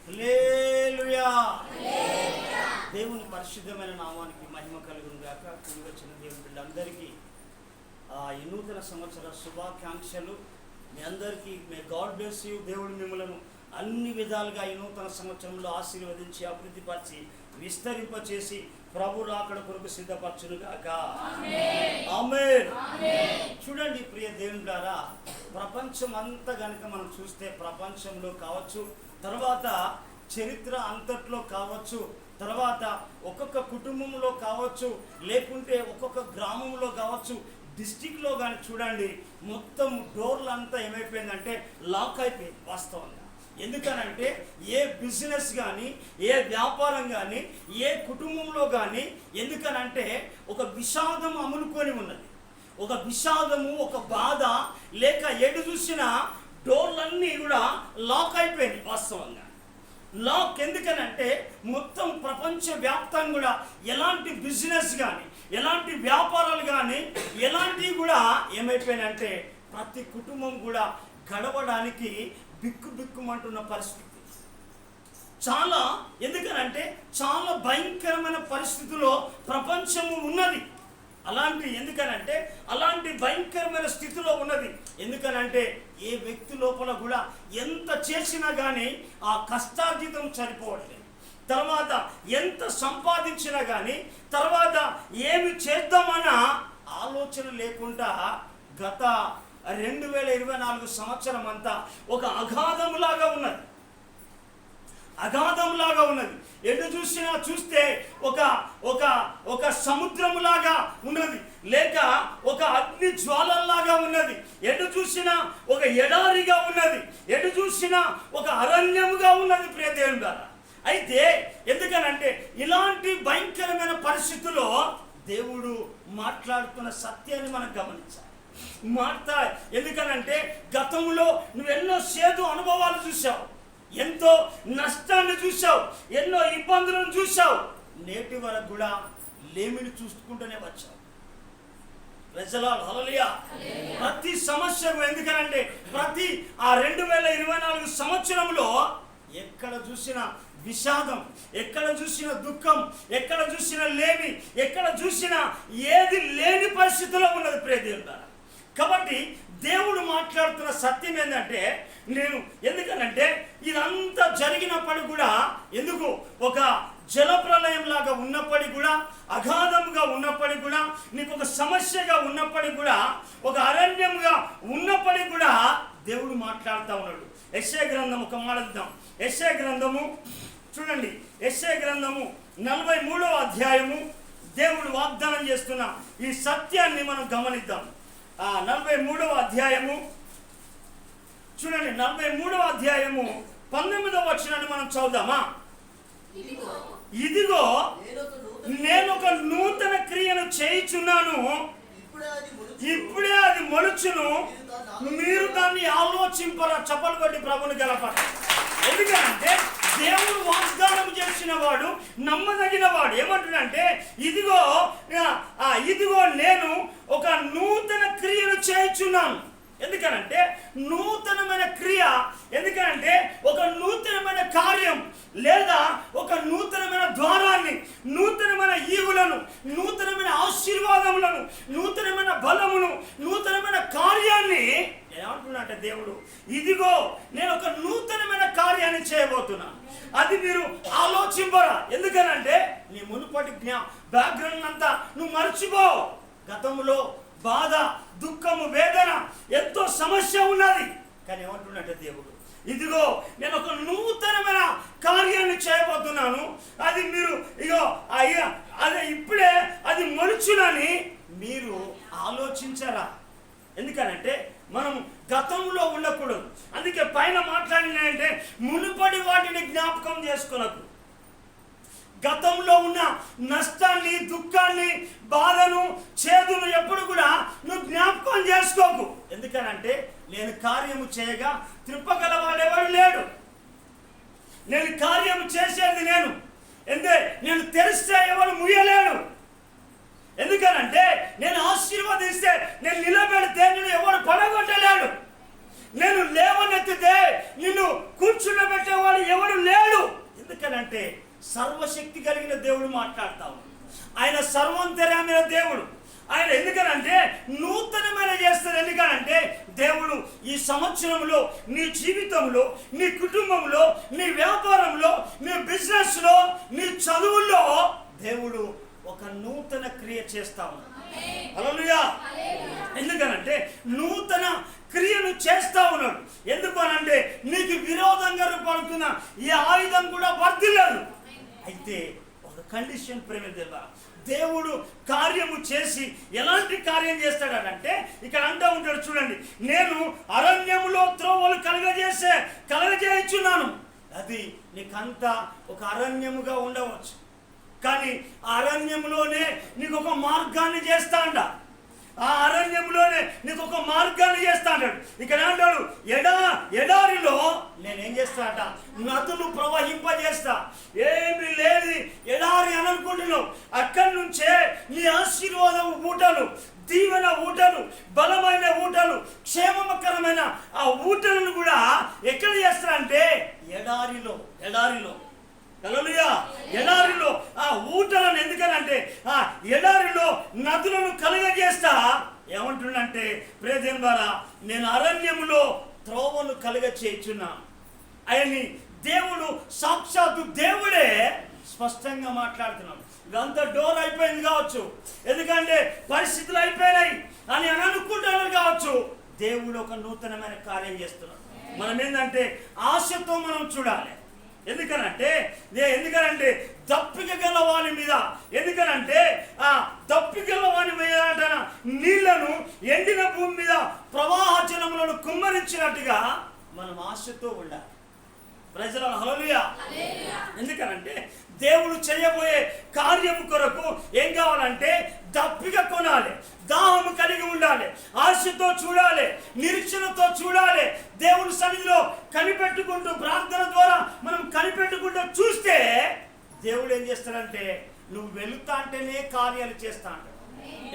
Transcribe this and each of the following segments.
హల్లెలూయా. దేవుని పరిశుద్ధమైన నామానికి మహిమ కలుగును గాక. కూడి వచ్చిన దేవుని బిడ్డలందరికీ ఈ నూతన సంవత్సర శుభాకాంక్షలు. మీ అందరికీ మే గాడ్ బ్లెస్ యూ. దేవుడు మిమ్మలను అన్ని విధాలుగా ఈ నూతన సంవత్సరంలో ఆశీర్వదించి అభివృద్ధిపరిచి విస్తరింపచేసి ప్రభు రాకడ కొరకు సిద్ధపరచును గాక. ఆమేన్. చూడండి ప్రియ దేవుని ద్వారా, ప్రపంచం అంతా కనుక మనం చూస్తే, ప్రపంచంలో కావచ్చు, తర్వాత చరిత్ర అంతట్లో కావచ్చు, తర్వాత ఒక్కొక్క కుటుంబంలో కావచ్చు, లేకుంటే ఒక్కొక్క గ్రామంలో కావచ్చు, డిస్టిక్లో కానీ చూడండి, మొత్తం డోర్లు అంతా ఏమైపోయిందంటే లాక్ అయిపోయింది వాస్తవంగా. ఎందుకనంటే ఏ బిజినెస్ కానీ, ఏ వ్యాపారం కానీ, ఏ కుటుంబంలో కానీ, ఎందుకనంటే ఒక విషాదం అములుకొని ఉన్నది. ఒక విషాదము, ఒక బాధ, లేక ఎటు చూసినా డోర్లన్నీ కూడా లాక్ అయిపోయినాయి వాస్తవంగా. లాక్ ఎందుకనంటే మొత్తం ప్రపంచ వ్యాప్తంగా కూడా ఎలాంటి బిజినెస్ కానీ, ఎలాంటి వ్యాపారాలు కానీ, ఎలాంటివి కూడా ఏమైపోయినాయంటే ప్రతి కుటుంబం కూడా గడవడానికి బిక్కుమంటున్న పరిస్థితి చాలా. ఎందుకనంటే చాలా భయంకరమైన పరిస్థితిలో ప్రపంచము ఉన్నది. ఎందుకనంటే అలాంటి భయంకరమైన స్థితిలో ఉన్నది. ఎందుకనంటే ఏ వ్యక్తి లోపల కూడా ఎంత చేసినా కానీ ఆ కష్టార్జితం సరిపోవట్లేదు. తర్వాత ఎంత సంపాదించినా కానీ తర్వాత ఏమి చేద్దామన్న ఆలోచన లేకుండా గత 2024 సంవత్సరం అంతా ఒక అగాధంలాగా ఉన్నది. ఎటు చూసినా చూస్తే ఒక సముద్రములాగా ఉన్నది, లేక ఒక అగ్ని జ్వాలల్లాగా ఉన్నది. ఎటు చూసినా ఒక ఎడారిగా ఉన్నది, ఎటు చూసినా ఒక అరణ్యముగా ఉన్నది ప్రియ దేవుని ద్వారా. అయితే ఎందుకనంటే ఇలాంటి భయంకరమైన పరిస్థితుల్లో దేవుడు మాట్లాడుతున్న సత్యాన్ని మనం గమనించాలి. ఎందుకనంటే గతంలో నువ్వెన్నో చేదు అనుభవాలు చూసావు, ఎంతో నష్టాన్ని చూసావు, ఎన్నో ఇబ్బందులను చూసావు. నేటి వరకు కూడా లేమిని చూసుకుంటూనే వచ్చావు. హల్లెలూయా. ప్రతి సమస్యకు, ఎందుకనంటే ప్రతి 2024 సంవత్సరంలో ఎక్కడ చూసినా విషాదం, ఎక్కడ చూసినా దుఃఖం, ఎక్కడ చూసినా లేమి, ఎక్కడ చూసినా ఏది లేని పరిస్థితిలో ఉన్నది ప్రియ దేవుని ద్వారా. కాబట్టి దేవుడు మాట్లాడుతున్న సత్యం ఏంటంటే, ఎందుకనంటే ఇదంతా జరిగినప్పటికి కూడా, ఎందుకు ఒక జలప్రలయం లాగా ఉన్నప్పటికీ కూడా, అగాధంగా ఉన్నప్పటికీ కూడా, నీకు ఒక సమస్యగా ఉన్నప్పటికీ కూడా, ఒక అరణ్యంగా ఉన్నప్పటికీ కూడా దేవుడు మాట్లాడుతూ ఉన్నాడు. యెషయా గ్రంథం ఒక మాట్లాడదాం. యెషయా గ్రంథము చూడండి, యెషయా గ్రంథము 43వ అధ్యాయము. దేవుడు వాగ్దానం చేస్తున్న ఈ సత్యాన్ని మనం గమనిద్దాం. 43వ అధ్యాయము చూడండి, 43వ అధ్యాయము 19వ వచనాన్ని మనం చదువుదామా? ఇదిగో నేను ఒక నూతన క్రియను చేయుచున్నాను, ఇప్పుడే అది మొలుచును, మీరు దాన్ని ఆలోచింపరా. చప్పలు కొట్టి ప్రభుని గలపడ. ఎందుకంటే దేవుడు వాగ్దానం చేసిన వాడు నమ్మదగిన వాడు. ఏమంటున్నాడంటే ఇదిగో నేను ఒక నూతన క్రియను చేయుచున్నాను. ఎందుకనంటే నూతనమైన క్రియ, ఎందుకంటే ఒక నూతనమైన కార్యం, లేదా ఒక నూతనమైన ద్వారాన్ని, నూతనమైన ఈవులను, నూతనమైన ఆశీర్వాదములను, నూతనమైన బలమును, నూతనమైన కార్యాన్ని ఏమంటున్నాడంటే దేవుడు, ఇదిగో నేను ఒక నూతనమైన కార్యాన్ని చేయబోతున్నాను, అది మీరు ఆలోచింపరా. ఎందుకనంటే నీ మునుపటి బ్యాక్గ్రౌండ్ అంతా నువ్వు మర్చిపో. గతంలో బాధ, దుఃఖము, వేదన, ఎంతో సమస్య ఉన్నది. కానీ ఏమంటున్నట్టే దేవుడు, ఇదిగో నేను ఒక నూతనమైన కార్యాన్ని చేయబోతున్నాను, అది మీరు అదే ఇప్పుడే అది మొలుచునని మీరు ఆలోచించరా. ఎందుకనంటే మనం గతంలో ఉండకూడదు. అందుకే పైన మాట్లాడినంటే మునుపటి వాటిని జ్ఞాపకం చేసుకునకు. గతంలో ఉన్న నష్టాన్ని, దుఃఖాన్ని, బాధను, చేదును ఎప్పుడు కూడా నువ్వు జ్ఞాపకం చేసుకోకు. ఎందుకనంటే నేను కార్యము చేయగా త్రిప్పగలవాడెవడు లేడు. నేను కార్యము చేసేది నేను తెరిస్తే ఎవరు ముయ్యలేడు. ఎందుకనంటే నేను ఆశీర్వదిస్తే, నేను నిలబెడితే నేను ఎవరు పడగొట్టలేడు. నేను లేవనెత్తితే నిన్ను కూర్చుండబెట్టేవాడు ఎవడు లేడు. ఎందుకనంటే సర్వశక్తి కలిగిన దేవుడు మాట్లాడతావు. ఆయన సర్వంతర్యామైన దేవుడు. ఆయన ఎందుకనంటే నూతనమైన చేస్తారు. ఎందుకనంటే దేవుడు ఈ సంవత్సరంలో నీ జీవితంలో, నీ కుటుంబంలో, నీ వ్యాపారంలో, నీ బిజినెస్లో, నీ చదువుల్లో దేవుడు ఒక నూతన క్రియ చేస్తా ఉన్నాడు. హల్లెలూయా. ఎందుకనంటే నూతన క్రియను చేస్తా ఉన్నాడు. ఎందుకు అనంటే నీకు విరోధంగా పడుతున్న ఈ ఆయుధం కూడా వర్ధిల్లదు. అయితే ఒక కండిషన్ ప్రేమ దేవుడు కార్యము చేసి ఎలాంటి కార్యం చేస్తాడంటే ఇక్కడ అంటూ ఉంటాడు చూడండి, నేను అరణ్యములో త్రోవలు కలగజేయుచున్నాను. అది నీకంతా ఒక అరణ్యముగా ఉండవచ్చు, కానీ ఆ అరణ్యంలోనే నీకు ఒక మార్గాన్ని చేస్తా అంట. ఆ అరణ్యంలోనే నీకు ఒక మార్గాన్ని చేస్తా అంటాడు. ఇక్కడ అంటాడు ఎడారిలో నేనేం చేస్తా అంట, నదులు ప్రవహింపజేస్తా. ఏమి లేదు ఎడారి అని అనుకుంటున్నావు, అక్కడి నుంచే నీ ఆశీర్వాద ఊటలు, దీవెన ఊటలు, బలమైన ఊటలు, క్షేమకరమైన ఆ ఊటలను కూడా ఎక్కడ చేస్తారంటే ఎడారిలో. హల్లెలూయా. ఎడారిలో ఆ ఊటలను ఎందుకనంటే ఆ ఎడారిలో నదులను కలుగజేస్తా. ఏమంటుండంటే ప్రేదేన్ ద్వారా నేను అరణ్యములో త్రోవను కలుగచేయుచున్నా. ఆయన్ని దేవుడు సాక్షాత్తు దేవుడే స్పష్టంగా మాట్లాడుతున్నాం. ఇదంతా డోర్ అయిపోయింది కావచ్చు, ఎందుకంటే పరిస్థితులు అయిపోయినాయి అని అనుకుంటున్నారు కావచ్చు. దేవుడు ఒక నూతనమైన కార్యం చేస్తున్నాడు. మనం ఏంటంటే ఆశతో మనం చూడాలి. ఎందుకనంటే దప్పిక గల వాని మీద, ఎందుకనంటే ఆ దప్పిక గల వాని మీద నీళ్లను ఎండిన భూమి మీద ప్రవాహ జలములను కుమ్మరించినట్టుగా మనం ఆశతో ఉండాలి. ప్రజలను హల్లెలూయా. ఎందుకనంటే దేవుడు చేయబోయే కార్యము కొరకు ఏం కావాలంటే దప్పిక కొనాలి, దాహము కలిగి ఉండాలి, ఆశతో చూడాలి, నిరీక్షణతో చూడాలి. దేవుని సన్నిధిలో కనిపెట్టుకుంటూ ప్రార్థన ద్వారా మనం కనిపెట్టుకుంటూ చూస్తే దేవుడు ఏం చేస్తాడంటే నువ్వు వెళుతా అంటేనే కార్యాలు చేస్తా అంటాడు.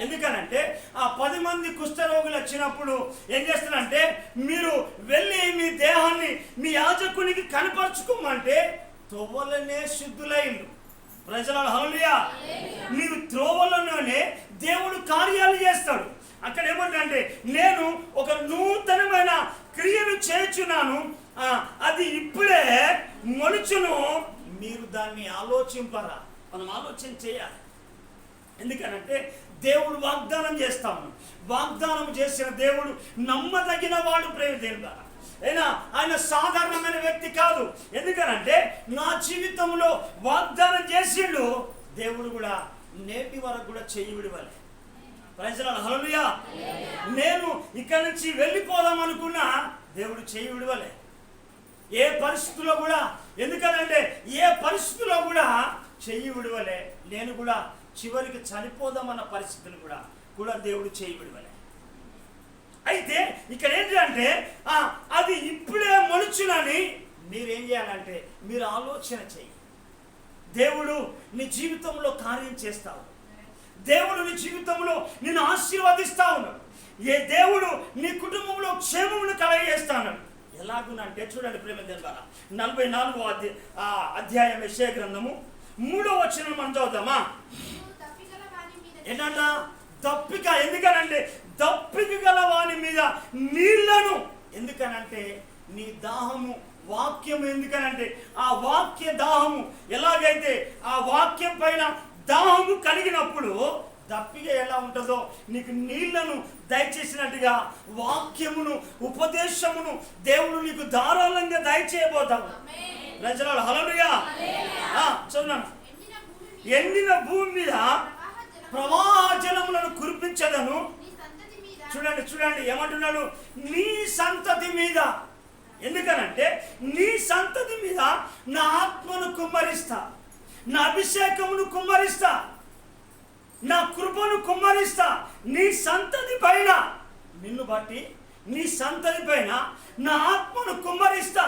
ఎందుకనంటే ఆ 10 మంది కుష్ఠరోగులు వచ్చినప్పుడు ఏం చేస్తారంటే మీరు వెళ్ళి మీ దేహాన్ని మీ యాజకునికి కనపరుచుకోమంటే త్రోవలనే శుద్ధులైండు. ప్రజలను హల్లెలూయా. నీవు త్రోవలలోనే దేవుడు కార్యాలు చేస్తాడు. అక్కడ ఏమంటే నేను ఒక నూతనమైన క్రియను చేయుచున్నాను, అది ఇప్పుడే మొలుచును, మీరు దాన్ని ఆలోచింపరా. మనం ఆలోచన చేయాలి. ఎందుకనంటే దేవుడు వాగ్దానం చేస్తా ఉన్నాడు. వాగ్దానం చేసిన దేవుడు నమ్మదగిన వాడు. ప్రేమ దేవుడా అయినా ఆయన సాధారణమైన వ్యక్తి కాదు. ఎందుకనంటే నా జీవితంలో వాగ్దానం చేసిండు దేవుడు కూడా నేటి వరకు కూడా చెయ్యి విడవలే. ప్రజలను హల్లెలూయా. నేను ఇక్కడి నుంచి వెళ్ళిపోదాం అనుకున్నా దేవుడు చెయ్యి విడవలే ఏ పరిస్థితుల్లో కూడా. ఎందుకనంటే ఏ పరిస్థితుల్లో కూడా చెయ్యి విడవలే. నేను కూడా చివరికి చనిపోదామన్న పరిస్థితులు కూడా దేవుడు చెయ్యి విడవలే. అయితే ఇక్కడ ఏంటంటే అది ఇప్పుడే మొలుచునని మీరేం చేయాలంటే మీరు ఆలోచన చేయి. దేవుడు నీ జీవితంలో కార్యం చేస్తావు. దేవుడు నీ జీవితంలో నిన్ను ఆశీర్వదిస్తా ఉన్నాడు. ఏ దేవుడు నీ కుటుంబంలో క్షేమమును కలగజేస్తాడు. ఎలాగునంటే చూడండి ప్రేమ ద్వారా 44వ అధ్యాయం యెషయా గ్రంథము 3వ వచనం మనం చదువుతామా. ఏంటంట దప్పిక. ఎందుకనంటే దప్పిక గల వాని మీద నీళ్లను, ఎందుకనంటే నీ దాహము వాక్యం. ఎందుకనంటే ఆ వాక్య దాహము ఎలాగైతే ఆ వాక్యం పైన దాహము కలిగినప్పుడు దప్పిక ఎలా ఉంటుందో నీకు నీళ్లను దయచేసినట్టుగా వాక్యమును ఉపదేశమును దేవుడు నీకు ధారాళంగా దయచేయబోతాడు. ప్రజలు హల్లెలూయా. చూడండి, ఎండిన భూమి మీద ప్రవాహ జలములను కురిపించదను. చూడండి ఏమంటున్నాడు, నీ సంతతి మీద. ఎందుకనంటే నీ సంతతి మీద నా ఆత్మను కుమ్మరిస్తా, నా అభిషేకమును కుమ్మరిస్తా, నా కృపను కుమ్మరిస్తా. నీ సంతతి పైన, నిన్ను బట్టి నీ సంతతి పైన నా ఆత్మను కుమ్మరిస్తా,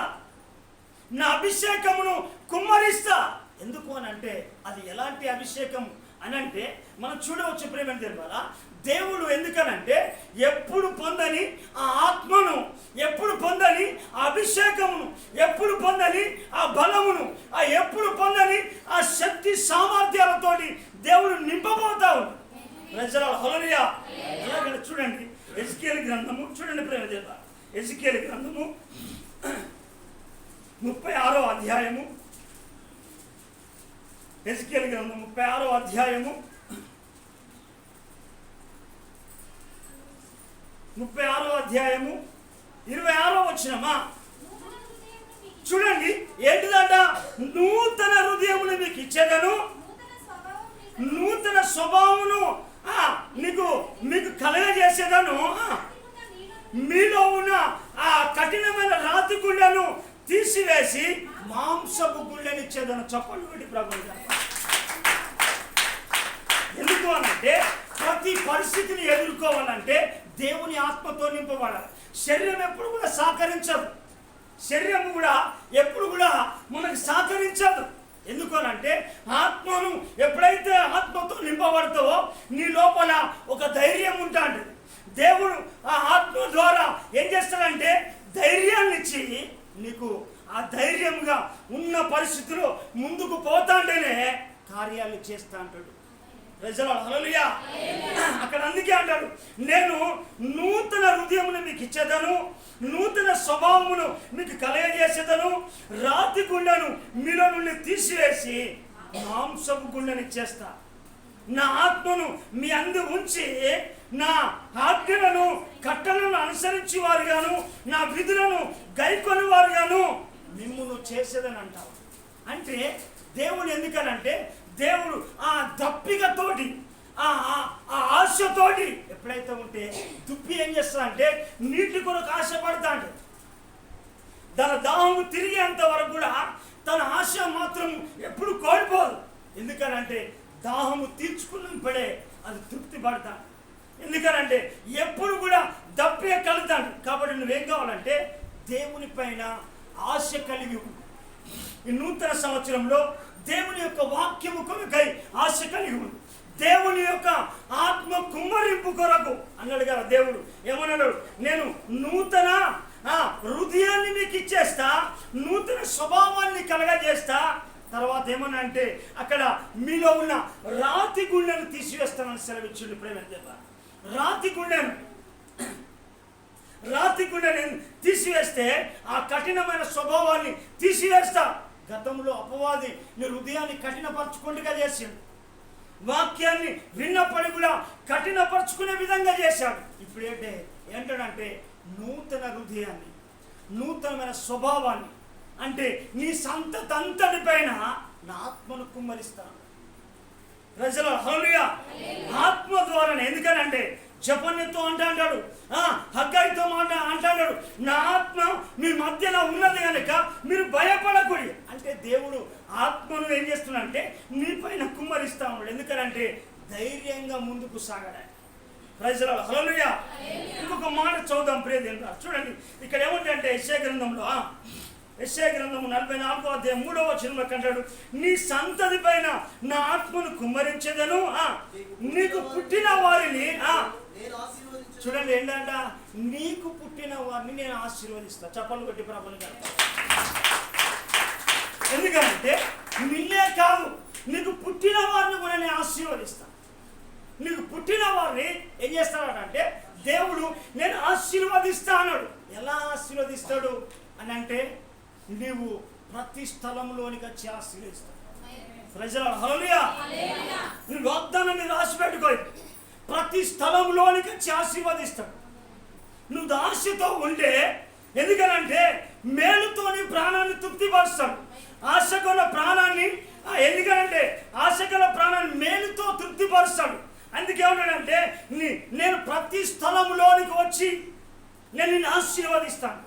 నా అభిషేకమును కుమ్మరిస్తా. ఎందుకు అనంటే అది ఎలాంటి అభిషేకం అని అంటే మనం చూడవచ్చు ప్రేమని తెలిపాలా. దేవుడు ఎందుకనంటే ఎప్పుడు పొందని ఆ ఆత్మను, ఎప్పుడు పొందని ఆ అభిషేకమును, ఎప్పుడు పొందని ఆ బలమును, ఆ ఎప్పుడు పొందని ఆ శక్తి సామర్థ్యాలతోటి దేవుడు నింపబోతావు. ప్రజల హల్లెలూయా. అలాగే చూడండి ఎజికేలు గ్రంథము, చూడండి ప్రేమ దేవ, ఎజికేలు గ్రంథము 36వ అధ్యాయము, ఎజికేలు గ్రంథం 36వ అధ్యాయము 26వ వచనమా. చూడండి ఏంటిదంట, నూతన హృదయమును మీకు ఇచ్చేదను, నూతన స్వభావమును మీకు కలగజేసేదను, మీలో ఉన్న ఆ కఠినమైన రాతి గుండెను తీసివేసి మాంసపు గుండెనిచ్చేదను. చెప్పండి వీటి ప్రభువు. ఎందుకు అనంటే ప్రతి పరిస్థితిని ఎదుర్కోవాలంటే దేవుని ఆత్మతో నింపబడాలి. శరీరం ఎప్పుడు కూడా సహకరించదు, శరీరం కూడా ఎప్పుడు కూడా మనకు సహకరించదు. ఎందుకనంటే ఆత్మను ఎప్పుడైతే ఆత్మతో నింపబడతావో నీ లోపల ఒక ధైర్యం ఉంటుంది. దేవుడు ఆ ఆత్మ ద్వారా ఏం చేస్తాడంటే ధైర్యాన్ని ఇచ్చి నీకు ఆ ధైర్యంగా ఉన్న పరిస్థితిలో ముందుకు పోతాంటేనే కార్యాలు చేస్తా అంటాడు. ప్రజలు హల్లెలూయా. అక్కడ అందుకే అంటాడు, నేను నూతన హృదయమును మీకు ఇచ్చేదను, నూతన స్వభావమును మీకు కలగజేసేదను, రాతి గుండెను మీలో నుండి తీసివేసి మాంసపు గుండెని ఇచ్చేస్తా. నా ఆత్మను మీ అందు ఉంచి నా ఆజ్ఞలను కట్టలను అనుసరించి వారుగాను, నా విధులను గైకొని వారుగాను మిమ్మును చేసేదని అంటావు. అంటే దేవుడు ఎందుకనంటే దేవుడు ఆ దప్పికతోటి ఆ ఆశతోటి ఎప్పుడైతే ఉంటే దుప్పి ఏం చేస్తా అంటే నీటి కొరకు ఆశపడతాడు. తన దాహము తిరిగేంత వరకు కూడా తన ఆశ మాత్రం ఎప్పుడు కోల్పోదు. ఎందుకనంటే దాహము తీర్చుకున్నప్పుడే అది తృప్తి పడతాడు. ఎందుకనంటే ఎప్పుడు కూడా దప్పే కలుగుతాడు. కాబట్టి నువ్వేం కావాలంటే దేవుని పైన ఆశ కలిగి ఈ నూతన సంవత్సరంలో దేవుని యొక్క వాక్యము కొరకై ఆశ కలిగి ఉంది. దేవుని యొక్క ఆత్మ కుమ్మరింపు కొరకు అన్నాడు కదా దేవుడు. ఏమన్నాడు, నేను నూతన హృదయాన్ని మీకు ఇచ్చేస్తా, నూతన స్వభావాన్ని కలగజేస్తా. తర్వాత ఏమన్నా అంటే అక్కడ మీలో ఉన్న రాతి గుండెను తీసివేస్తానని సెలవిచ్చిండు. ప్రేమ దేవ, రాతి గుండెని తీసివేస్తే ఆ కఠినమైన స్వభావాన్ని తీసివేస్తా. గతంలో అపవాది నీ హృదయాన్ని కఠినపరచుకుంటుగా చేసిండు, వాక్యాన్ని విన్నప్పటి కూడా కఠినపరుచుకునే విధంగా చేశాడు. ఇప్పుడు ఏంటంటే నూతన హృదయాన్ని, నూతనమైన స్వభావాన్ని, అంటే నీ సంతతంతటి పైన నా ఆత్మను కుమ్మరిస్తాను. ప్రజల హల్లెలూయా. ఆత్మ ద్వారానే. ఎందుకనంటే జపన్యతో అంటాడు, హగ్గయితో అంటాడు, నా ఆత్మ మీ మధ్యలో ఉన్నది కనుక మీరు భయపడకూడదు. అంటే దేవుడు ఆత్మను ఏం చేస్తున్నాడంటే నీ పైన కుమ్మరిస్తా ఉన్నాడు. ఎందుకనంటే ధైర్యంగా ముందుకు సాగడానికి. ప్రజల హల్లెలూయా. ఇంకొక మాట చదువుదాం ప్రియదేవుడా. చూడండి ఇక్కడ ఏమంటే యెషయా గ్రంథంలో 44వ అధ్యాయం 3వ వచనంలో అంటాడు, నీ సంతతి పైన నా ఆత్మను కుమ్మరించేదను, నీకు పుట్టిన వారిని చూడండి ఏంటంట, నీకు పుట్టిన వారిని నేను ఆశీర్వదిస్తా. చప్పలు కొట్టి ప్రభుని గారు. ఎందుకంటే నిన్నే కాదు, నీకు పుట్టిన వారిని కూడా నేను ఆశీర్వదిస్తా. నీకు పుట్టిన వారిని ఏం చేస్తాడంటే దేవుడు నేను ఆశీర్వదిస్తా అన్నాడు. ఎలా ఆశీర్వదిస్తాడు అని అంటే నీవు ప్రతి స్థలంలోనికి వచ్చి ఆశీర్వదిస్తావు. ప్రజల హల్లెలూయా. నువ్వు వాగ్దానాన్ని రాసి పెట్టుకో. ప్రతి స్థలంలోనికి వచ్చి ఆశీర్వదిస్తాడు. నువ్వు ఆశతో ఉంటే, ఎందుకనంటే మేలుతో నీ ప్రాణాన్ని తృప్తిపరుస్తాడు. ఆశగల ప్రాణాన్ని ఎందుకనంటే ఆశగల ప్రాణాన్ని మేలుతో తృప్తిపరుస్తాడు. అందుకేమన్నాడంటే నేను ప్రతి స్థలంలోనికి వచ్చి నేను నిన్ను ఆశీర్వదిస్తాను.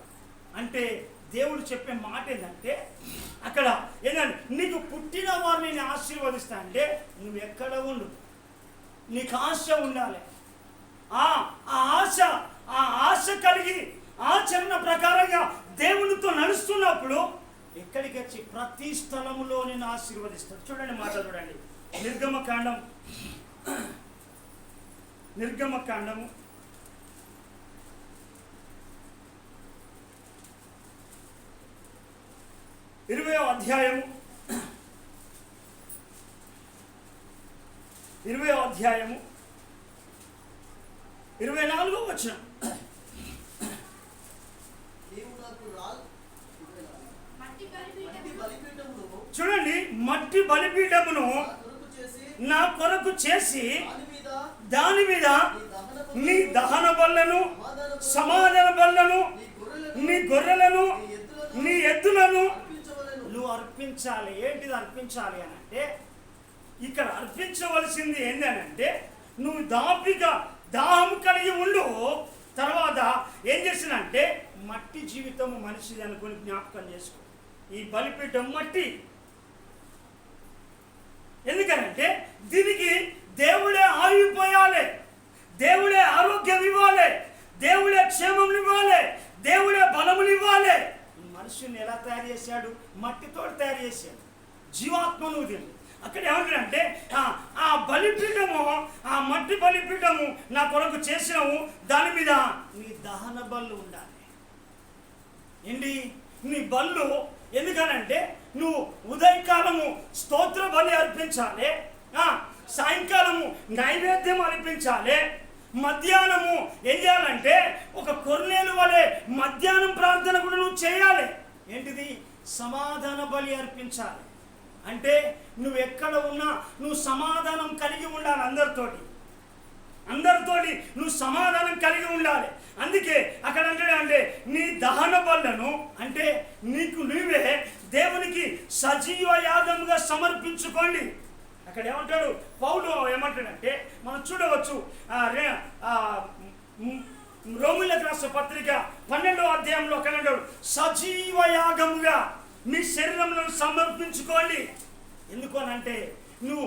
అంటే దేవుడు చెప్పే మాట ఏంటంటే అక్కడ ఏంటంటే నీకు పుట్టిన వారిని నేను ఆశీర్వదిస్తా. అంటే నువ్వు ఎక్కడ ఉండు, నీకు ఆశ ఉండాలి. ఆ ఆశ కలిగి ఆచరణ ప్రకారంగా దేవునితో నడుస్తున్నప్పుడు ఎక్కడికి వచ్చి ప్రతి స్థలంలో నేను ఆశీర్వదిస్తాను. చూడండి మాట చూడండి నిర్గమకాండము 20వ అధ్యాయము 24వ వచనం. చూడండి, మట్టి బలిపీఠమును నా కొరకు చేసి దాని మీద నీ దహన బలులను, సమాధాన బలులను, నీ గొర్రెలను, నీ ఎద్దులను నువ్వు అర్పించాలి. ఏంటిది అర్పించాలి అని అంటే, ఇక్కడ అర్పించవలసింది ఏంటంటే, నువ్వు దాహం కలిగి ఉండు. తర్వాత ఏం చేసినంటే, మట్టి జీవితము మనిషిది అనుకుని జ్ఞాపకం చేసుకో. ఈ బలిపీఠం మట్టి. ఎందుకనంటే దీనికి దేవుడే ఆయువు పోయాలి, దేవుడే ఆరోగ్యం ఇవ్వాలి, దేవుడే క్షేమం ఇవ్వాలి, దేవుడే బలములు ఇవ్వాలి. మనుషుని ఎలా తయారు చేశాడు? మట్టితో తయారు చేశాడు. జీవాత్మను వదిలి అక్కడ ఏమంటాడంటే, ఆ బలిపీఠము, ఆ మట్టి బలిపీఠము నా కొరకు చేసినావు, దాని మీద నీ దహన బళ్ళు ఉండాలి. ఏంటి నీ బళ్ళు? ఎందుకనంటే నువ్వు ఉదయకాలము స్తోత్ర బలి అర్పించాలి, సాయంకాలము నైవేద్యం అర్పించాలి, మధ్యాహ్నము ఏం చేయాలంటే ఒక కొర్నేలు వలె మధ్యాహ్నం ప్రార్థన కూడా నువ్వు చేయాలి. ఏంటిది? సమాధాన బలి అర్పించాలి. అంటే నువ్వు ఎక్కడ ఉన్నా నువ్వు సమాధానం కలిగి ఉండాలి. అందరితోటి నువ్వు సమాధానం కలిగి ఉండాలి. అందుకే అక్కడ అంటే నీ దహన బలులను, అంటే నీకు నువ్వే దేవునికి సజీవ యాగముగా సమర్పించుకోండి. అక్కడ ఏమంటాడు పౌలు? ఏమంటాడంటే మనం చూడవచ్చు, రోమీయులకు రాసిన పత్రిక 12వ అధ్యాయంలో అక్కడ అంటాడు, సజీవ యాగముగా మీ శరీరంలో సమర్పించుకోండి. ఎందుకు అనంటే నువ్వు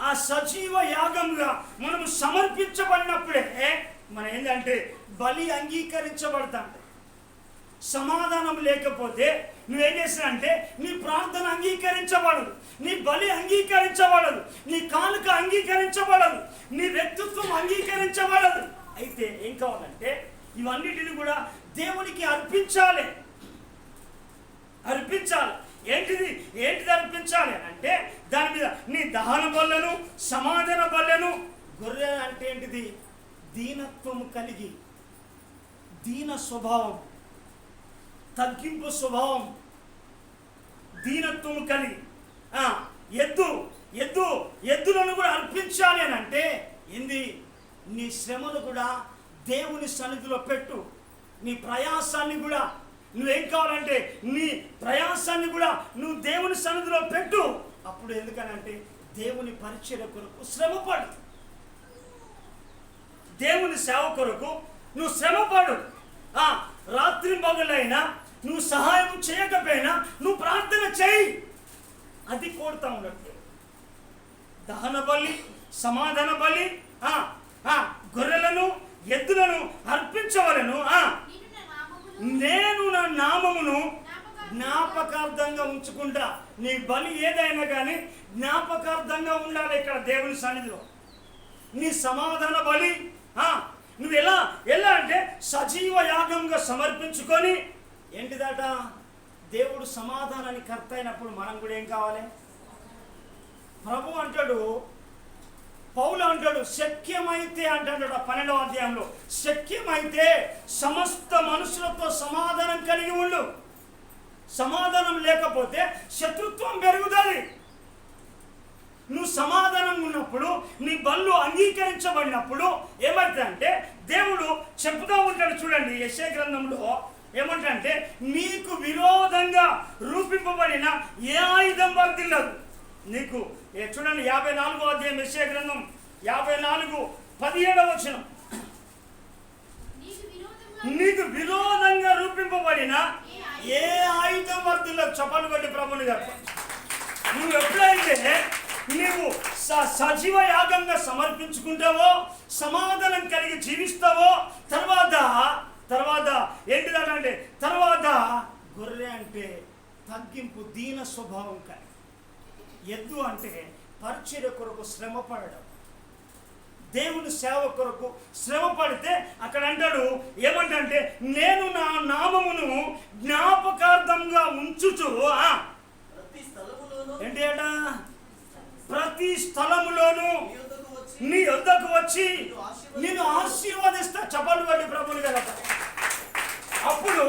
ఆ సజీవ యాగంగా మనము సమర్పించబడినప్పుడే మనం ఏంటంటే బలి అంగీకరించబడతాం. సమాధానం లేకపోతే నువ్వేం చేస్తానంటే నీ ప్రార్థన అంగీకరించబడదు, నీ బలి అంగీకరించబడదు, నీ కానుక అంగీకరించబడదు, నీ వ్యక్తిత్వం అంగీకరించబడదు. అయితే ఏం కావాలంటే ఇవన్నిటిని కూడా దేవునికి అర్పించాలి. ఏంటిది అర్పించాలి అంటే దాని మీద నీ దహన బలులను, సమాధాన బలులను. గొర్రె అంటే ఏంటిది? దీనత్వం కలిగి, దీన స్వభావం, తగ్గింపు స్వభావం, దీనత్వం కలిగి. ఎద్దులను కూడా అర్పించాలి అని అంటే ఏంది? నీ శ్రమను కూడా దేవుని సన్నిధిలో పెట్టు. నీ ప్రయాసాన్ని కూడా నువ్వేం కావాలంటే నీ ప్రయాసాన్ని కూడా నువ్వు దేవుని సన్నిధిలో పెట్టు. అప్పుడు ఎందుకనంటే దేవుని పరిచర్య కొరకు శ్రమపడు, దేవుని సేవ కొరకు నువ్వు శ్రమపడు. రాత్రి పగలైనా నువ్వు సహాయం చేయకపోయినా నువ్వు ప్రార్థన చేయి. అది కోరుతా ఉన్నట్టు దహన బలి, సమాధాన బలి, గొర్రెలను, ఎద్దులను అర్పించవలను. నేను నా నామమును జ్ఞాపకార్థంగా ఉంచుకుంటా. నీ బలి ఏదైనా కానీ జ్ఞాపకార్థంగా ఉండాలి ఇక్కడ దేవుని సన్నిధిలో. నీ సమాధాన బలి నువ్వు ఎలా అంటే సజీవ యాగంగా సమర్పించుకొని ఏంటిదట? దేవుడు సమాధానానికి కర్త అయినప్పుడు మనం కూడా ఏం కావాలి? ప్రభు అంటాడు, పౌలు అంటాడు, శక్యమైతే అంటాడు 12వ అధ్యాయంలో, శక్యమైతే సమస్త మనుషులతో సమాధానం కలిగి ఉండు. సమాధానం లేకపోతే శత్రుత్వం పెరుగుతుంది. నువ్వు సమాధానం ఉన్నప్పుడు, నీ బళ్ళు అంగీకరించబడినప్పుడు ఏమంటే దేవుడు చెప్తూ ఉంటాడు. చూడండి యెషయా గ్రంథంలో ఏమంటే నీకు విరోధంగా రూపింపబడిన ఏ ఆయుధం వర్ధిల్లదు. నీకు చూడండి 54వ అధ్యాయం యెషయా గ్రంథం 54:17 వచనం. నీకు విరోధంగా రూపింపబడిన ఏ ఆయుధం వర్ధిల్లదు. చప్పలు కొట్టి ప్రభుని గారు, నువ్వు ఎప్పుడైతే నీవు సజీవ యాగంగా సమర్పించుకుంటావో, సమాధానం కలిగి జీవిస్తావో, తర్వాత ఏంటిదంటే తర్వాత గొర్రె అంటే తగ్గింపు, దీన స్వభావం కలిగి, ఎద్దు అంటే పరిచర్య కొరకు శ్రమ పడడం, దేవుని సేవ కొరకు శ్రమ పడితే అక్కడ అంటాడు ఏమంటే నేను నా నామమును జ్ఞాపకార్థంగా ఉంచుచు ఏంటి అట ప్రతి స్థలములోను నీ యొద్దకు వచ్చి నేను ఆశీర్వదిస్తా. చపలు పడి ప్రభుని కదా. అప్పుడు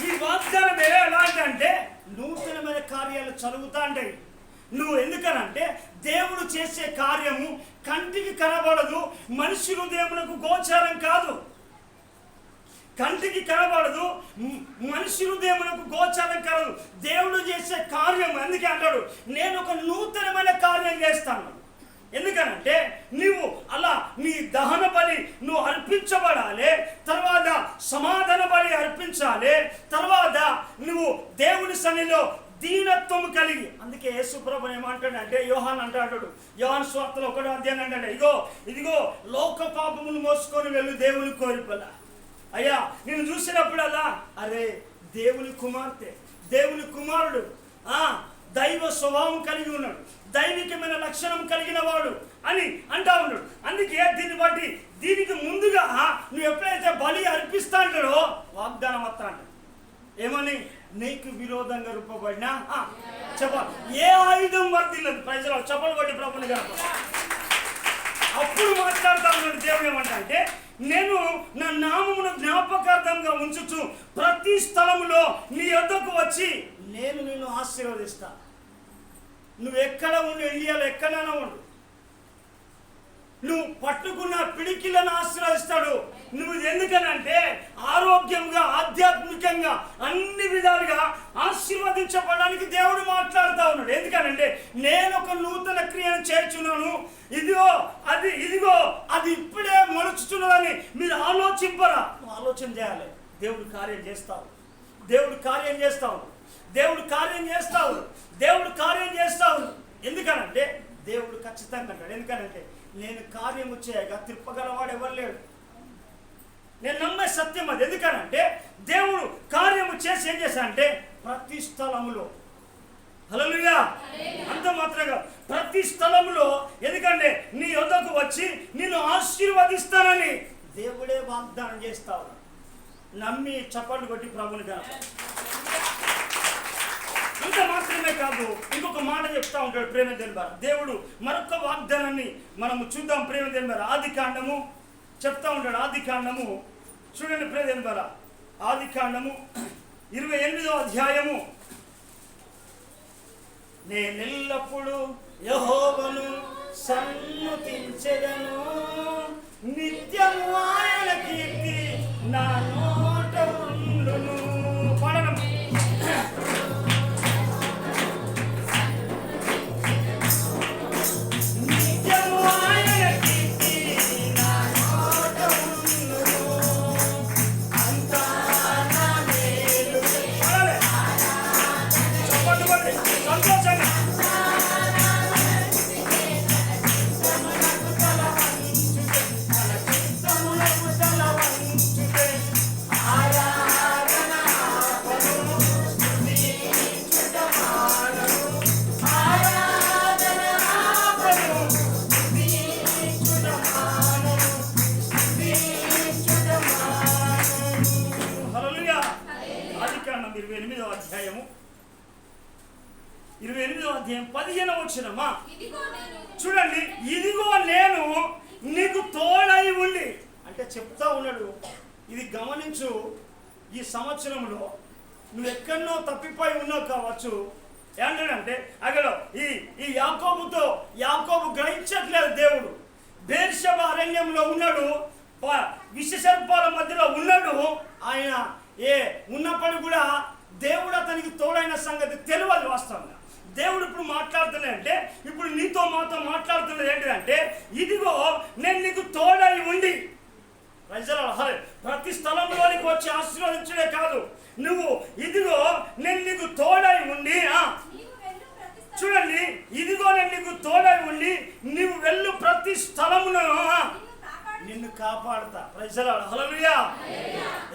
ఈ వాగ్దానం ఎలాంటి నూతనమైన కార్యాలు చదువుతా అంటే నువ్వు ఎందుకనంటే దేవుడు చేసే కార్యము కంటికి కనబడదు, మనిషి హృదయమునకు గోచారం కాదు. కంటికి కనబడదు, మనిషి హృదయమునకు గోచారం కాదు. దేవుడు చేసే కార్యం అందుకే అంటాడు నేను ఒక నూతనమైన కార్యం చేస్తాను. ఎందుకనంటే నువ్వు అలా నీ దహన బలి నువ్వు అర్పించబడాలి, తర్వాత సమాధాన బలి అర్పించాలి, తర్వాత నువ్వు దేవుని సన్నిధిలో దీనత్వము కలిగి. అందుకే యేసు ప్రభువు ఏమంటాడంటే యోహాన్ అంటాడు, యోహాను సువార్తలో 1వ అధ్యాయం అంటే ఇదిగో లోక పాపమును మోసుకొని వెళ్ళు దేవుని కోరికల. అయ్యా నేను చూసినప్పుడల్లా అరే దేవుని కుమార్తె, దేవుని కుమారుడు, దైవ స్వభావం కలిగి ఉన్నాడు, దైవికమైన లక్షణం కలిగిన వాడు అని అంటా ఉన్నాడు. అందుకే దీన్ని బట్టి దీనికి ముందుగా నువ్వు ఎప్పుడైతే బలి అర్పిస్తా అంటాడో వాగ్దానం వస్తా అంటాడు ఏమని, నీకు విరోధంగా రూపబడిన ఏ ఆయుధం వర్తిల్లదు. ప్రజలు చపలు పట్టి ప్రభుని గారు అప్పుడు మాట్లాడుతా ఉన్నాడు. దేవుడు ఏమంటే నేను నా నామమును జ్ఞాపకార్థంగా ఉంచుచు ప్రతి స్థలములో నీ యొద్దకు వచ్చి నేను నిన్ను ఆశీర్వదిస్తా. నువ్వు ఎక్కడ ఉండు, ఇండియాలో ఎక్కడైనా ఉండు, నువ్వు పట్టుకున్న పిడికిలను ఆశీర్వదిస్తాడు. నువ్వు ఎందుకనంటే ఆరోగ్యంగా ఆధ్యాత్మికంగా అన్ని విధాలుగా ఆశీర్వదించబడడానికి దేవుడు మాట్లాడుతూ ఉన్నాడు. ఎందుకనంటే నేను ఒక నూతన క్రియను చేర్చున్నాను, ఇదిగో అది ఇప్పుడే మొలుచుతున్నదని మీరు ఆలోచింపరా. నువ్వు ఆలోచన చేయాలి. దేవుడు కార్యం చేస్తావు, దేవుడు కార్యం చేస్తావు, దేవుడు కార్యం చేస్తావు, దేవుడు కార్యం చేస్తావు. ఎందుకనంటే దేవుడు ఖచ్చితంగా అంటాడు. ఎందుకనంటే నేను కార్యము చేయగా తిప్పగలవాడు ఎవరు లేడు. నేను నమ్మే సత్యం అది. ఎందుకనంటే దేవుడు కార్యము చేసి ఏం చేశానంటే ప్రతి స్థలములో హల్లెలూయా అంత మాత్రంగా ప్రతి స్థలములో ఎందుకంటే నీ యొద్దకు వచ్చి నిన్ను ఆశీర్వదిస్తానని దేవుడే వాగ్దానం చేస్తావు. నమ్మి చప్పట్లు కొట్టి ప్రభుని కనప. అంత మాత్రమే కాదు, ఇంకొక మాట చెప్తా ఉంటాడు ప్రేమ దేవుడు. దేవుడు మరొక వాగ్దానాన్ని మనము చూద్దాం. ప్రేమ దేవుడు ఆదికాండము చెప్తా ఉంటాడు. ఆదికాండము చూడండి ప్రేమ దేవుడు, ఆదికాండము 28వ అధ్యాయము. నేనెల్లప్పుడు యెహోవాను సన్నుతించెదను, నిత్యము ఆయన కీర్తి నా నోట ఉండును. పాడనం. చూడండి, ఇదిగో నేను నీకు తోడై ఉండి అంటే చెప్తా ఉన్నాడు. ఇది గమనించు, ఈ సంవత్సరంలో నువ్వు ఎక్కడో తప్పిపోయి ఉన్నావు కావచ్చు. ఏంటంటే అక్కడ ఈ యాకోబు గ్రహించట్లేదు. దేవుడు బేర్షెబ అరణ్యంలో ఉన్నాడు, విషసర్పాల మధ్యలో ఉన్నాడు. ఆయన ఉన్నప్పుడు కూడా దేవుడు అతనికి తోడైన సంగతి తెలియదు. వాస్తవంగా దేవుడు ఇప్పుడు మాట్లాడుతున్నాడంటే, ఇప్పుడు నీతో మాతో మాట్లాడుతున్నది ఏంటంటే, ఇదిగో నేను నీకు తోడై ఉండి ప్రతి స్థలంలోనికి వచ్చి ఆశీర్వదించడే కాదు, నువ్వు ఇదిగో నేను నీకు తోడై ఉండి. చూడండి, ఇదిగో నేను నీకు తోడై ఉండి నువ్వు వెళ్ళు ప్రతి స్థలమును నిన్ను కాపాడుతా. ప్రజలాడు హల్లెలూయా.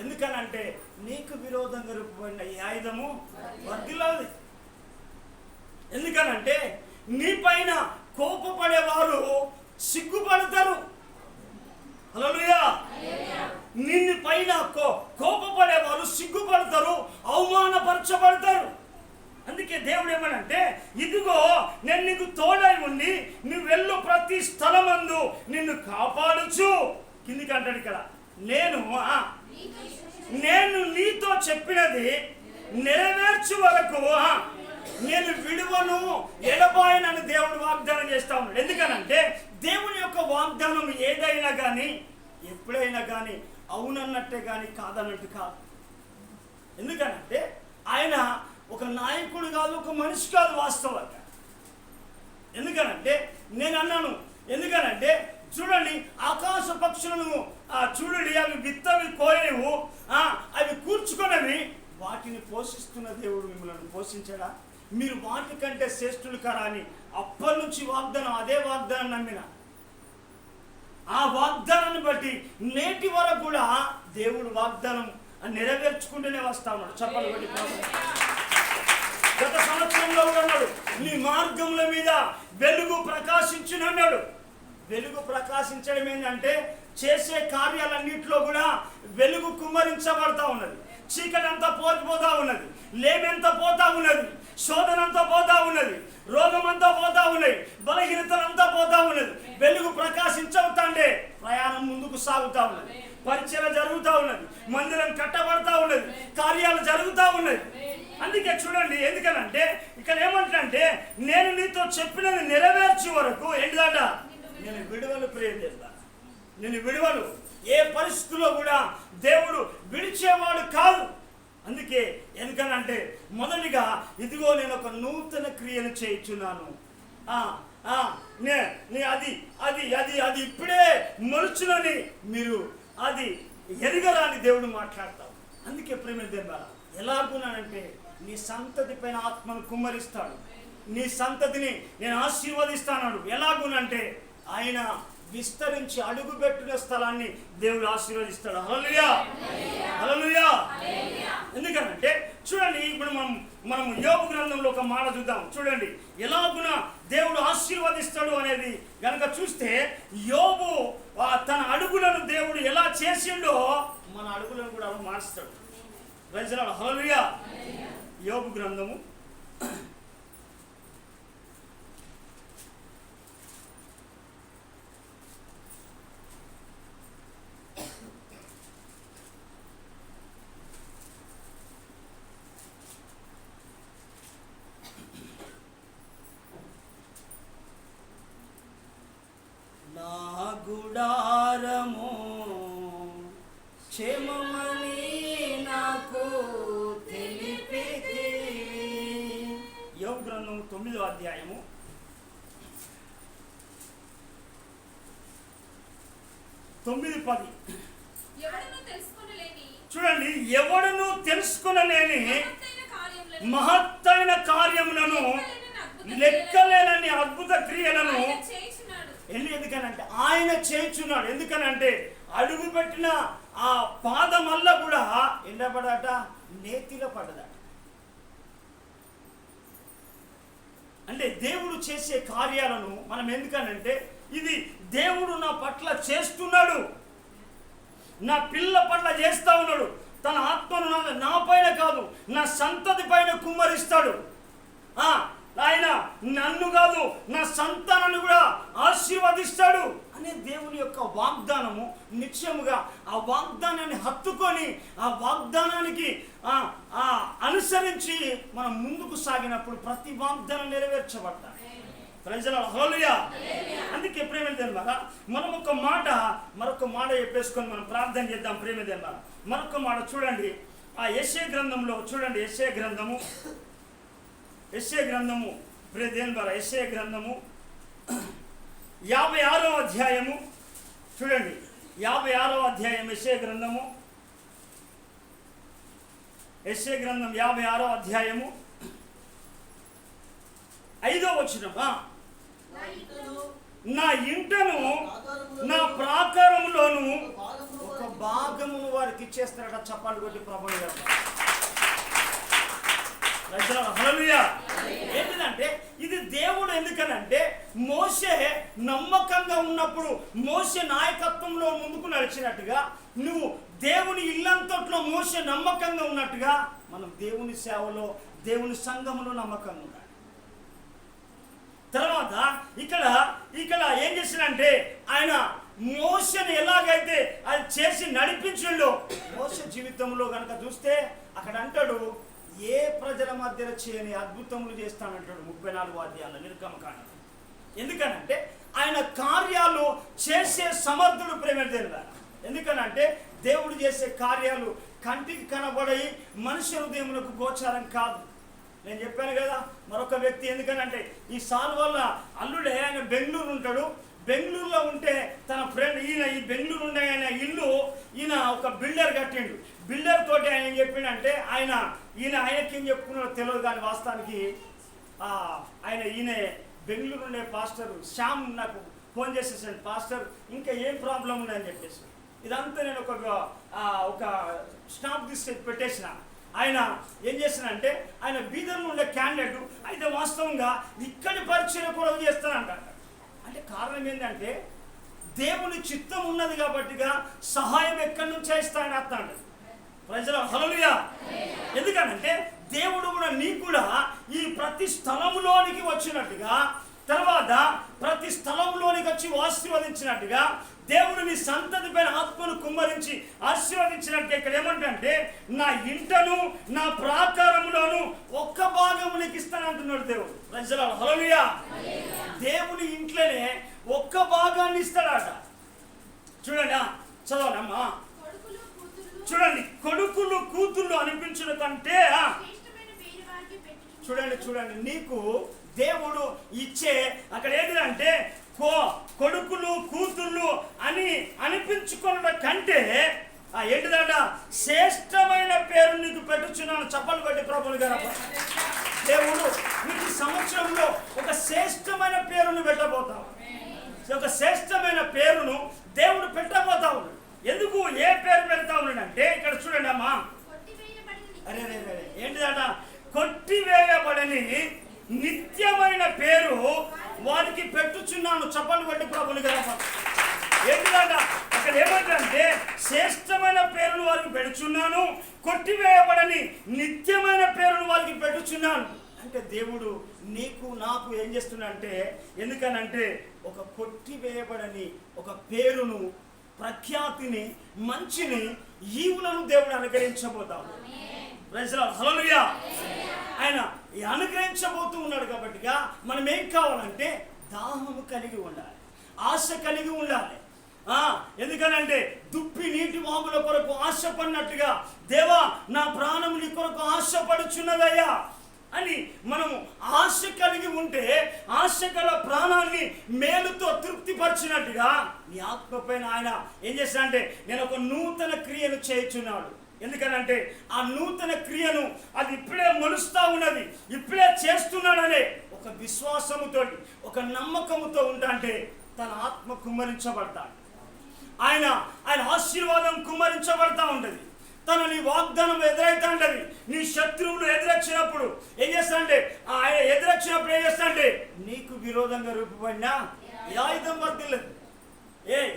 ఎందుకనంటే నీకు విరోధంగా రూపబడిన ఈ ఆయుధము వర్ధిల్లాలి. ఎందుకనంటే నీ పైన కోపపడేవారు సిగ్గుపడతారు. హల్లెలూయా. నిన్ను పైన కోపపడేవారు సిగ్గుపడతారు, అవమానపరచబడతారు. అందుకే దేవుడు ఏమనంటే, ఇదిగో నేను నీకు తోడై ఉండి నువ్వు వెళ్ళు ప్రతి స్థలమందు నిన్ను కాపాడుచు. కిందికి అంటాడు ఇక్కడ, నేను నీతో చెప్పినది నెరవేర్చు వరకు నేను విడువను ఎడబాయనని దేవుడు వాగ్దానం చేస్తా ఉన్నాడు. ఎందుకనంటే దేవుని యొక్క వాగ్దానం ఏదైనా కానీ ఎప్పుడైనా కానీ అవునన్నట్టే కానీ కాదన్నట్టు కాదు. ఎందుకనంటే ఆయన ఒక నాయకుడు కాదు, ఒక మనిషి కాదు వాస్తవంగా. ఎందుకనంటే నేను అన్నాను, ఎందుకనంటే చూడండి ఆకాశ పక్షులను చూడండి, అవి విత్తవి కోయవు, అవి కూర్చుకొనవి, వాటిని పోషిస్తున్న దేవుడు మిమ్మల్ని పోషించడా? మీరు వాటికంటే శ్రేష్ఠులు కదా అని అప్పటి నుంచి వాగ్దానం, అదే వాగ్దానం నమ్మిన. ఆ వాగ్దానాన్ని బట్టి నేటి వరకు కూడా దేవుడు వాగ్దానం నెరవేర్చుకుంటూనే వస్తా ఉన్నాడు. చెప్పలు బట్టి గత సంవత్సరంలో ఉన్నాడు, నీ మార్గముల మీద వెలుగు ప్రకాశించునన్నాడు. వెలుగు ప్రకాశించడం ఏంటంటే చేసే కార్యాలన్నింటిలో కూడా వెలుగు కుమ్మరించబడతా ఉన్నది. చీకటి అంతా పోతా ఉన్నది, లేమెంతా పోతా ఉన్నది, శోధనంతా పోతా ఉన్నది, రోగమంతా పోతా ఉన్నది, బలహీనతలంతా పోతా ఉన్నది. వెలుగు ప్రకాశించవుతాండే ప్రయాణం ముందుకు సాగుతా ఉన్నది, పరిచయం జరుగుతూ ఉన్నది, మందిరం కట్టబడతా ఉన్నది, కార్యాలు జరుగుతూ ఉన్నది. అందుకే చూడండి, ఎందుకనంటే ఇక్కడ ఏమంటే నేను నీతో చెప్పినది నెరవేర్చే వరకు ఏంటిదట, నేను విడువలు ప్రేమ చేస్తా. నేను విడువలు, ఏ పరిస్థితుల్లో కూడా దేవుడు విడిచేవాడు కాదు. అందుకే ఎందుకనంటే మొదటిగా ఇదిగో నేను ఒక నూతన క్రియను చేయించున్నాను, అది అది అది అది ఇప్పుడే మొలుచునని మీరు అది ఎరగరాని దేవుడు మాట్లాడతావు. అందుకే ప్రేమ దేవుడా ఎలాగున్నానంటే నీ సంతతి పైన ఆత్మను కుమ్మరిస్తాడు, నీ సంతతిని నేను ఆశీర్వదిస్తాను. ఎలాగునంటే ఆయన విస్తరించి అడుగుపెట్టిన స్థలాన్ని దేవుడు ఆశీర్వదిస్తాడు. హల్లెలూయా, హల్లెలూయా. ఎందుకంటే చూడండి, ఇప్పుడు మనం యోబు గ్రంథంలో ఒక మాట చూద్దాం. చూడండి ఎలాగున దేవుడు ఆశీర్వదిస్తాడు అనేది గనక చూస్తే, యోబు తన అడుగులను దేవుడు ఎలా చేసిండో మన అడుగులను కూడా మారుస్తాడు. ప్రజలాడు. హల్లెలూయా. యోబు గ్రంథము 'నా గుడారము క్షేమమని నాకు తెలిపితివి.' యోబు గ్రంథం 9వ అధ్యాయము 9:10. చూడండి, ఎవడును తెలుసుకొనలేని మహత్తైన కార్యములను, లెక్కలేనని అద్భుత క్రియలను ఎందుకనంటే ఆయన చేయించున్నాడు. ఎందుకనంటే అడుగు పెట్టిన ఆ పాదమల్ల కూడా ఎండపడట, నేతిలో పడ్డదట. అంటే దేవుడు చేసే కార్యాలను మనం ఎందుకనంటే ఇది దేవుడు నా పట్ల చేస్తున్నాడు, నా పిల్ల పట్ల చేస్తా ఉన్నాడు, తన ఆత్మను నా పైన కాదు నా సంతతి పైన కుమ్మరిస్తాడు. ఆయన నన్ను కాదు నా సంతానాన్ని కూడా ఆశీర్వదిస్తాడు అనే దేవుని యొక్క వాగ్దానము. నిశ్చయముగా ఆ వాగ్దానాన్ని హత్తుకొని ఆ వాగ్దానానికి అనుసరించి మనం ముందుకు సాగినప్పుడు ప్రతి వాగ్దానం నెరవేర్చబడతాయి. ప్రజలారా, హల్లెలూయా. అందుకే ప్రేమ దేవులారా, మనం మరొక మాట చెప్పేసుకొని మనం ప్రార్థన చేద్దాం. ప్రేమ దేవులారా, మరొక మాట చూడండి, ఆ యెషయా గ్రంథంలో చూడండి, యెషయా గ్రంథము ప్రియ దేవులారా, యెషయా గ్రంథము 56వ అధ్యాయము చూడండి, 56వ అధ్యాయం యెషయా గ్రంథం 56వ అధ్యాయము 5వ వచనం. నా ఇంటను నా ప్రాకారములోను ఒక భాగమును వారికి ఇచ్చేస్తారట. చప్పాలు కొట్టి ప్రభువు గారు. హల్లెలూయా. ఏంటిదంటే ఇది దేవుడు ఎందుకనంటే మోషే నమ్మకంగా ఉన్నప్పుడు మోషే నాయకత్వంలో ముందుకు నడిచినట్టుగా నువ్వు దేవుని ఇల్లంతట్లో మోషే నమ్మకంగా ఉన్నట్టుగా మనం దేవుని సేవలో దేవుని సంఘంలో నమ్మకంగా ఉండాలి. తర్వాత ఇక్కడ ఏం చేసిందంటే ఆయన మోషని ఎలాగైతే అది చేసి నడిపించిండో మోష జీవితంలో కనుక చూస్తే అక్కడ అంటాడు, ఏ ప్రజల మధ్యలో చేయని అద్భుతములు చేస్తానంటాడు 34వ అధ్యాయంలో నిర్గమకాండం. ఎందుకనంటే ఆయన కార్యాలు చేసే సమర్థుడు ప్రేమ దేవుడు. ఎందుకనంటే దేవుడు చేసే కార్యాలు కంటికి కనబడి మనుష్య హృదయములకు గోచారం కాదు. నేను చెప్పాను కదా మరొక వ్యక్తి, ఎందుకనంటే ఈ సాల్ వల్ల అల్లుడే ఆయన బెంగళూరు ఉంటాడు. బెంగళూరులో ఉంటే తన ఫ్రెండ్ ఈ బెంగళూరు ఉండే ఆయన ఇల్లు ఈయన ఒక బిల్డర్ కట్టిండు. బిల్డర్ తోటి ఆయన ఏం చెప్పిండంటే ఆయనకి ఏం చెప్పుకున్నాడో తెలియదు, కానీ వాస్తవానికి ఈయన బెంగళూరు ఉండే పాస్టర్ శ్యామ్ నాకు ఫోన్ చేసేసాడు, పాస్టర్ ఇంకా ఏం ప్రాబ్లం ఉందని చెప్పేసి. ఇదంతా నేను ఒక స్టాంప్ తీసుకెళ్ళి పెట్టేసిన. ఆయన ఏం చేస్తానంటే ఆయన బీదర్లో ఉండే క్యాండిడేట్ అయితే వాస్తవంగా ఇక్కడి పరీక్షలు కూడా చేస్తానంట. అంటే కారణం ఏంటంటే దేవుని చిత్తం ఉన్నది కాబట్టిగా సహాయం ఎక్కడి నుంచి చేస్తానని అర్థం ప్రజల హల్లెలూయా. ఎందుకనంటే దేవుడు కూడా నీకు కూడా ఈ ప్రతి స్థలంలోనికి వచ్చినట్టుగా, తర్వాత ప్రతి స్థలంలోనికి వచ్చి ఆశీర్వదించినట్టుగా దేవుడు నీ సంతతి పైన ఆత్మను కుమ్మరించి ఆశీర్వదించినట్టు ఇక్కడ ఏమంటే నా ఇంటను నా ప్రాకారములోను ఒక్క భాగము నీకు ఇస్తానంటున్నాడు దేవుడు. ప్రజల హల్లెలూయా. దేవుని ఇంట్లోనే ఒక్క భాగాన్ని ఇస్తాడట. చూడండి చదవనమ్మా, చూడండి కొడుకులు కూతుళ్ళు అనిపించిన కంటే చూడండి నీకు దేవుడు ఇచ్చే అక్కడ ఏంటంటే కొడుకులు కూతుళ్ళు అని అనిపించుకున్న కంటే ఏంటిదంట శ్రేష్టమైన పేరు నీకు పెట్టుచున్నాను. చప్పలు కొట్టి ప్రభులు గారు, దేవుడు నీకు సంవత్సరంలో ఒక శ్రేష్టమైన పేరును పెట్టబోతావు. ఒక శ్రేష్టమైన పేరును దేవుడు పెట్టబోతా ఉన్నాడు. ఎందుకు ఏ పేరు పెడతా ఉన్నాడంటే ఇక్కడ చూడండి అమ్మా, అరే ఏంటిదట కొట్టివేయబడని నిత్యమైన పేరు వారికి పెట్టుచున్నాను. చప్పలు కొట్టి ప్రభులు గారు, ఏంటిదట అక్కడ ఏమంటే శ్రేష్టమైన పేరును వారికి పెట్టుచున్నాను, కొట్టివేయబడని నిత్యమైన పేరును వారికి పెట్టుచున్నాను. అంటే దేవుడు నీకు నాకు ఏం చేస్తున్నాడంటే, ఎందుకనంటే ఒక కొట్టివేయబడని ఒక పేరును, ప్రఖ్యాతిని, మంచిని, ఈవులను దేవుడు అనుగ్రహించబోతాడు. హల్లెలూయా. ఆయన అనుగ్రహించబోతూ ఉన్నాడు కాబట్టిగా మనం ఏం కావాలంటే దాహము కలిగి ఉండాలి, ఆశ కలిగి ఉండాలి. ఎందుకనంటే దుప్పి నీటి వాగుల కొరకు ఆశపడినట్టుగా దేవా నా ప్రాణం నీ కొరకు ఆశపడుచున్నదయ్యా అని మనము ఆశ కలిగి ఉంటే ఆశ గల ప్రాణాన్ని మేలుతో తృప్తిపరిచినట్టుగా నీ ఆత్మ పైన ఆయన ఏం చేస్తాడంటే నేను ఒక నూతన క్రియను చేయుచున్నాడు. ఎందుకనంటే ఆ నూతన క్రియను అది ఇప్పుడే మొలుస్తా ఉన్నది, ఇప్పుడే చేస్తున్నాడనే ఒక విశ్వాసముతో ఒక నమ్మకముతో ఉంటాంటే తన ఆత్మ కుమ్మరించబడతాడు. ఆయన ఆశీర్వాదం కుమ్మరించబడతా ఉంటుంది. నీ వాగ్దానం ఎదురైతా ఉంటుంది. నీ శత్రువులు ఎదురొచ్చినప్పుడు ఏం చేస్తాంటే ఆయన ఎదురొచ్చినప్పుడు ఏం చేస్తాంటే నీకు విరోధంగా రూపబడినా ఏ ఆయుధం వర్ధిల్లదు,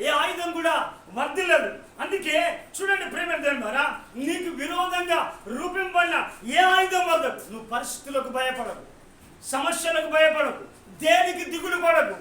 ఏ ఆయుధం కూడా వర్ధిల్లదు. అందుకే చూడండి ప్రేమ ద్వారా నీకు విరోధంగా రూపింపబడిన ఏ ఆయుధం వర్ధదు. నువ్వు పరిస్థితులకు భయపడకు, సమస్యలకు భయపడకు, దేనికి దిగులు పడకు.